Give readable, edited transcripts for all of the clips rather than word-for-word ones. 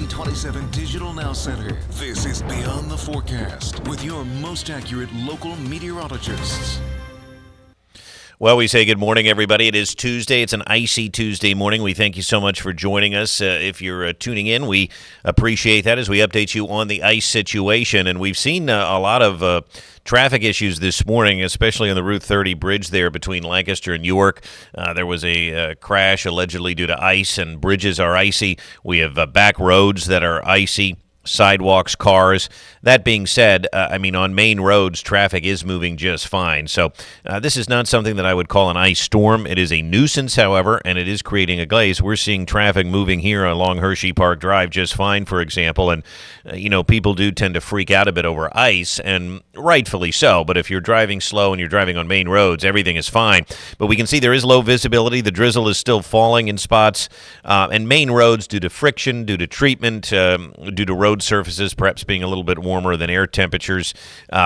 2027 Digital Now Center. This is Beyond the Forecast with your most accurate local meteorologists. Well, we say good morning, everybody. It is Tuesday. It's an icy Tuesday morning. We thank you so much for joining us. If you're tuning in, we appreciate that as we update you on the ice situation. And we've seen a lot of traffic issues this morning, especially on the Route 30 bridge there between Lancaster and York. There was a crash allegedly due to ice, and bridges are icy. We have back roads that are icy. Sidewalks, cars. That being said, on main roads, traffic is moving just fine. So this is not something that I would call an ice storm. It is a nuisance, however, and it is creating a glaze. We're seeing traffic moving here along Hershey Park Drive just fine, for example. And, people do tend to freak out a bit over ice, and rightfully so. But if you're driving slow and you're driving on main roads, everything is fine. But we can see there is low visibility. The drizzle is still falling in spots. And main roads, due to friction, due to treatment, due to road surfaces perhaps being a little bit warmer than air temperatures,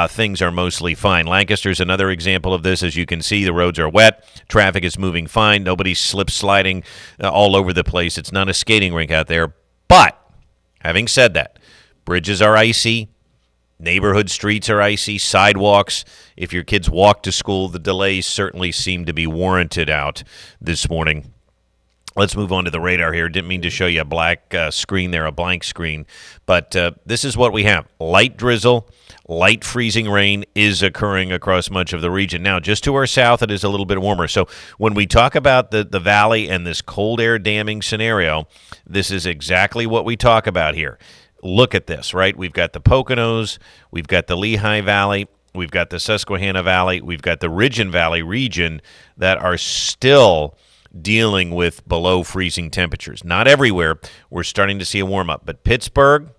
things are mostly fine. Lancaster's another example of this. As you can see, the roads are wet. Traffic is moving fine. Nobody's slip-sliding all over the place. It's not a skating rink out there. But having said that, bridges are icy. Neighborhood streets are icy. Sidewalks. If your kids walk to school, the delays certainly seem to be warranted out this morning. Let's move on to the radar here. Didn't mean to show you a black screen there, a blank screen. But this is what we have. Light drizzle, light freezing rain is occurring across much of the region. Now, just to our south, it is a little bit warmer. So when we talk about the valley and this cold air damming scenario, this is exactly what we talk about here. Look at this, right? We've got the Poconos. We've got the Lehigh Valley. We've got the Susquehanna Valley. We've got the Ridge and Valley region that are still dealing with below freezing temperatures. Not everywhere. We're starting to see a warm up, but Pittsburgh,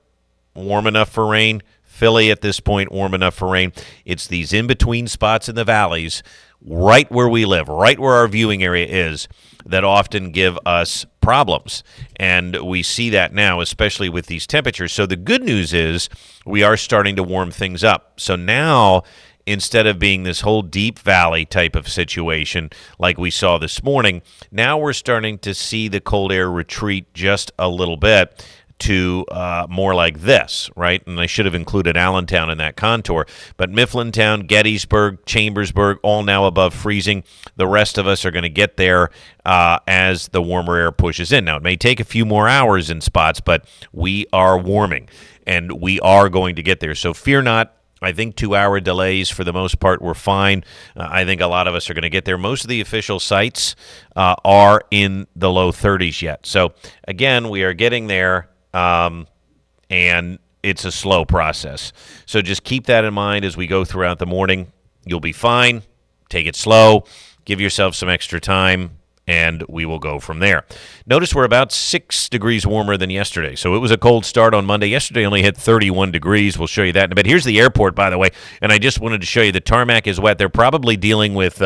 warm enough for rain. Philly at this point, warm enough for rain. It's these in-between spots in the valleys, right where we live, right where our viewing area is, that often give us problems. And we see that now, especially with these temperatures. So the good news is we are starting to warm things up. So now, instead of being this whole deep valley type of situation like we saw this morning, now we're starting to see the cold air retreat just a little bit to more like this, right? And I should have included Allentown in that contour. But Mifflintown, Gettysburg, Chambersburg, all now above freezing. The rest of us are going to get there as the warmer air pushes in. Now, it may take a few more hours in spots, but we are warming, and we are going to get there. So fear not. I think 2-hour delays, for the most part, were fine. I think a lot of us are going to get there. Most of the official sites are in the low 30s yet. So, again, we are getting there, and it's a slow process. So just keep that in mind as we go throughout the morning. You'll be fine. Take it slow. Give yourself some extra time, and we will go from there. Notice we're about 6 degrees warmer than yesterday. So it was a cold start on Monday. Yesterday only hit 31 degrees. We'll show you that in a bit. Here's the airport, by the way, and I just wanted to show you the tarmac is wet. They're probably dealing with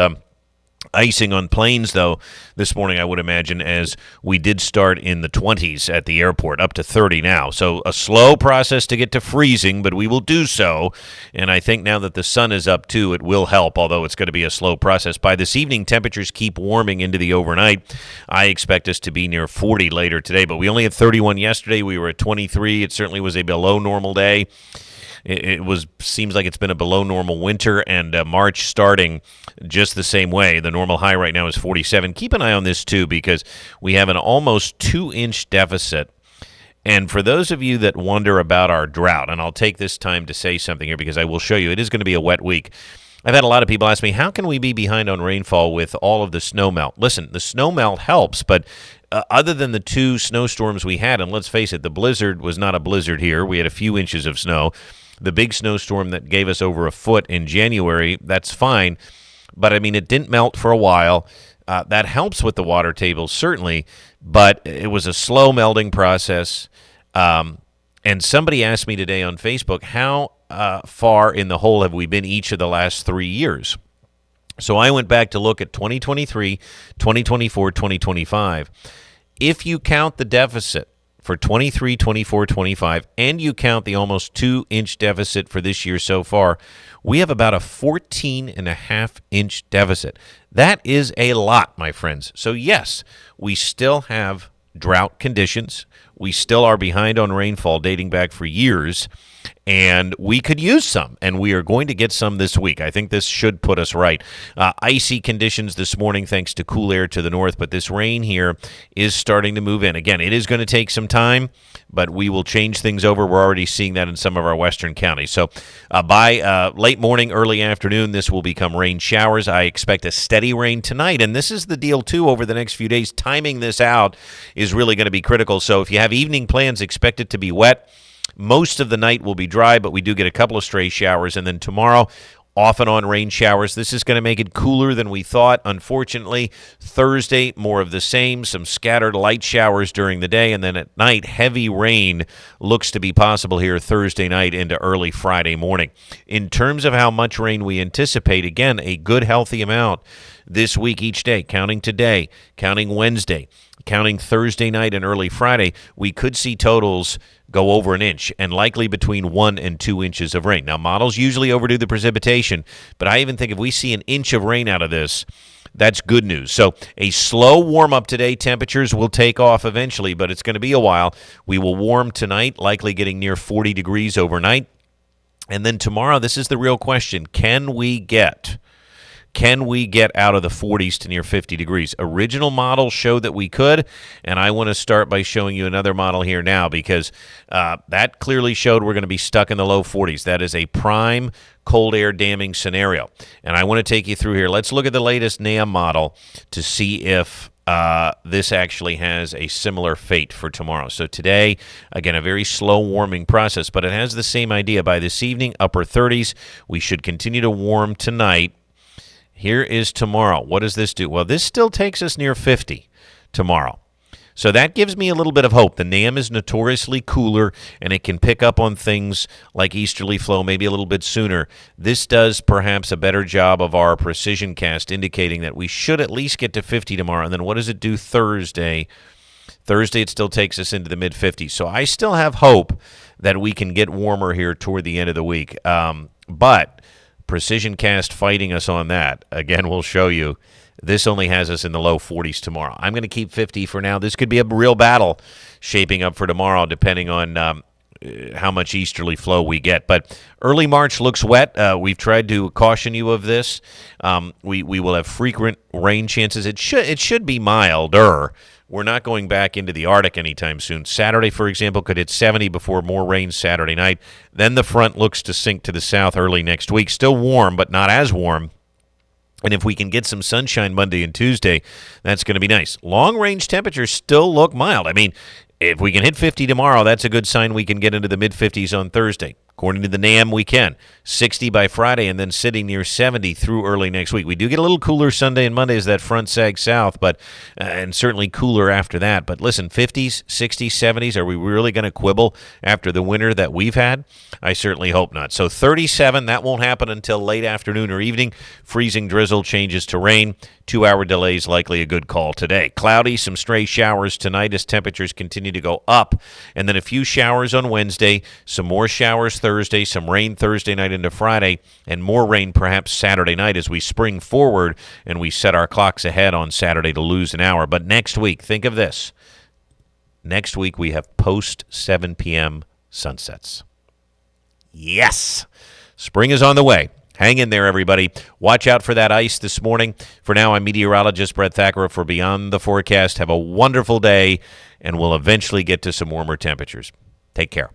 icing on planes, though, this morning, I would imagine, as we did start in the 20s at the airport, up to 30 now. So a slow process to get to freezing, but we will do so. And I think now that the sun is up, too, it will help, although it's going to be a slow process. By this evening, temperatures keep warming into the overnight. I expect us to be near 40 later today, but we only had 31 yesterday. We were at 23. It certainly was a below normal day. It seems like it's been a below normal winter, and March starting just the same way. The normal high right now is 47. Keep an eye on this, too, because we have an almost 2-inch deficit. And for those of you that wonder about our drought, and I'll take this time to say something here because I will show you, it is going to be a wet week. I've had a lot of people ask me, how can we be behind on rainfall with all of the snow melt? Listen, the snow melt helps, but other than the 2 snowstorms we had, and let's face it, the blizzard was not a blizzard here. We had a few inches of snow. The big snowstorm that gave us over a foot in January, that's fine. But, it didn't melt for a while. That helps with the water table, certainly. But it was a slow melting process. And somebody asked me today on Facebook, how far in the hole have we been each of the last 3 years? So I went back to look at 2023, 2024, 2025. If you count the deficit for 23, 24, 25, and you count the almost 2-inch deficit for this year so far, we have about a 14.5-inch deficit. That is a lot, my friends. So yes, we still have drought conditions. We still are behind on rainfall dating back for years, and we could use some, and we are going to get some this week. I think this should put us right. Icy conditions this morning thanks to cool air to the north, but this rain here is starting to move in. Again, it is going to take some time, but we will change things over. We're already seeing that in some of our western counties. So by late morning, early afternoon, this will become rain showers. I expect a steady rain tonight, and this is the deal, too, over the next few days. Timing this out is really going to be critical. So if you have evening plans, expect it to be wet. Most of the night will be dry, but we do get a couple of stray showers. And then tomorrow, off and on rain showers. This is going to make it cooler than we thought. Unfortunately, Thursday, more of the same, some scattered light showers during the day. And then at night, heavy rain looks to be possible here Thursday night into early Friday morning. In terms of how much rain we anticipate, again, a good healthy amount this week each day, counting today, counting Wednesday, counting Thursday night and early Friday, we could see totals go over an inch and likely between 1 and 2 inches of rain. Now, models usually overdo the precipitation, but I even think if we see an inch of rain out of this, that's good news. So a slow warm-up today. Temperatures will take off eventually, but it's going to be a while. We will warm tonight, likely getting near 40 degrees overnight. And then tomorrow, this is the real question. Can we get out of the 40s to near 50 degrees? Original models showed that we could, and I want to start by showing you another model here now because that clearly showed we're going to be stuck in the low 40s. That is a prime cold air damming scenario, and I want to take you through here. Let's look at the latest NAM model to see if this actually has a similar fate for tomorrow. So today, again, a very slow warming process, but it has the same idea. By this evening, upper 30s. We should continue to warm tonight. Here is tomorrow. What does this do? Well, this still takes us near 50 tomorrow. So that gives me a little bit of hope. The NAM is notoriously cooler, and it can pick up on things like easterly flow maybe a little bit sooner. This does perhaps a better job of our precision cast, indicating that we should at least get to 50 tomorrow. And then what does it do Thursday? Thursday, it still takes us into the mid-50s. So I still have hope that we can get warmer here toward the end of the week. But precision cast fighting us on that. Again, we'll show you. This only has us in the low 40s tomorrow. I'm going to keep 50 for now. This could be a real battle shaping up for tomorrow, depending on how much easterly flow we get. But early March looks wet. We've tried to caution you of this. We will have frequent rain chances. It should be milder. We're not going back into the Arctic anytime soon. Saturday, for example, could hit 70 before more rain Saturday night. Then the front looks to sink to the south early next week. Still warm, but not as warm. And if we can get some sunshine Monday and Tuesday, that's going to be nice. Long-range temperatures still look mild. I mean, if we can hit 50 tomorrow, that's a good sign we can get into the mid-50s on Thursday. According to the NAM, we can. 60 by Friday and then sitting near 70 through early next week. We do get a little cooler Sunday and Monday as that front sags south, but and certainly cooler after that. But listen, 50s, 60s, 70s, are we really going to quibble after the winter that we've had? I certainly hope not. So 37, that won't happen until late afternoon or evening. Freezing drizzle changes to rain. 2-hour delays likely a good call today. Cloudy, some stray showers tonight as temperatures continue to go up. And then a few showers on Wednesday, some more showers Thursday, some rain Thursday night into Friday, and more rain perhaps Saturday night as we spring forward and we set our clocks ahead on Saturday to lose an hour. But next week, think of this. Next week we have post 7 p.m. sunsets. Yes! Spring is on the way. Hang in there, everybody. Watch out for that ice this morning. For now, I'm meteorologist Brett Thackara for Beyond the Forecast. Have a wonderful day, and we'll eventually get to some warmer temperatures. Take care.